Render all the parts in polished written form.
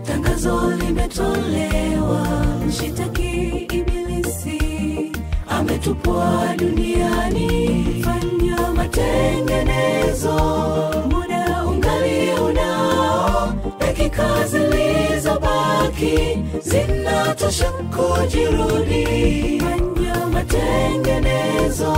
Tangazo limetolewa, mshitaki ibilisi ametupwa duniani. Fanya matengenezo, muda ungali unao, dakika zilizobaki zinatosha kujirudi. Fanya matengenezo,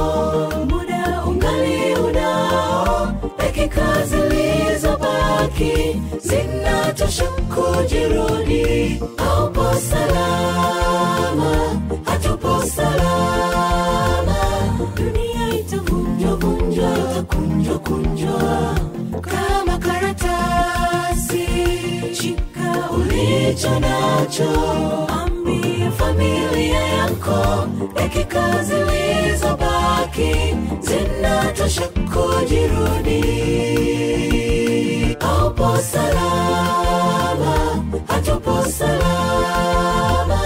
muda ungali unao, dakika zilizobaki zinatosha kujirudi. Haupo salama, hatupo salama. Dunia itavunjwa vunjwa, itakunjwa kunjwa kama karatasi. Shika ulicho nacho, ambia familia yako, dakika zilizobaki zinatosha kujirudi. Haupo salama, hatupo salama.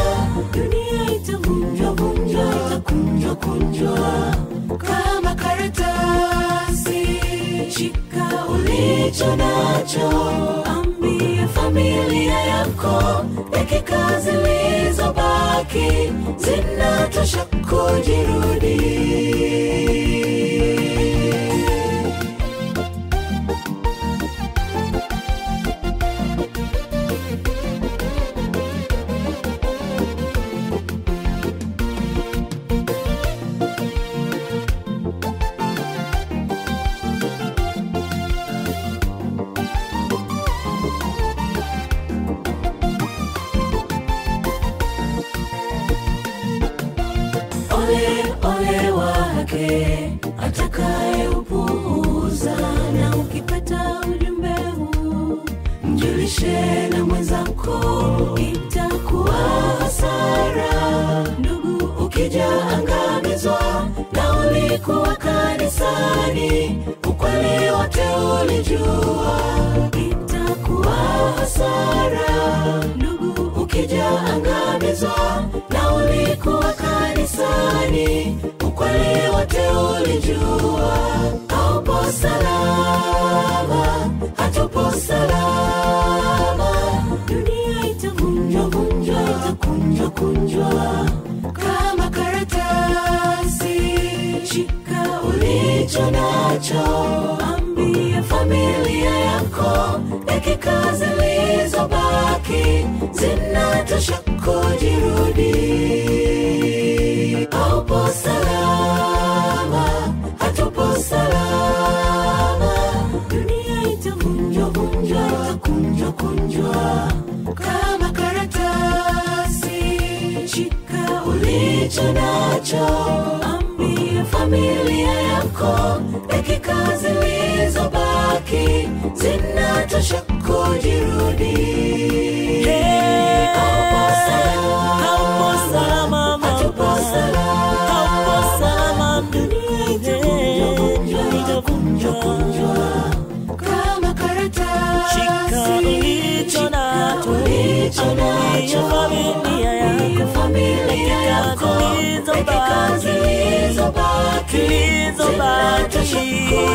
Dunia itavunjwa vunjwa, itakunjwa kunjwa kama karatasi. Shika ulicho nacho, ambia familia yako, dakika zilizobaki zinatosha kujirudi. Ole wake atakaye upuuza, na ukipata ujumbe huu mjulishe na mwenzako, itakuwa hasara. Ndugu, ukija angamizwa na ulikuwa kanisani, ukweli wote ulijua, itakuwa hasara. Ndugu, ukija angamizwa na ulikuwa kanisani, ukweli wote ulijua. Haupo salama, hatupo salama. Dunia itavunjwa vunjwa, itakunjwa kunjwa kama karatasi. Shika ulicho nacho, ambia familia yako, dakika zilizobaki zinatosha kujirudi. Haupo salama, hatupo salama. Dunia itavunjwa vunjwa, itakunjwa kunjwa kama karatasi. Shika ulicho nacho, ambia familia yako, dakika zilizobaki zinatosha kujirudi. Haupo salama, hatupo salama. Haupo salama, dunia itakunjwa kunjwa kama karatasi. Shika ulicho nacho, ambia familia yako, dakika zilizobaki zinatosha kujirudi.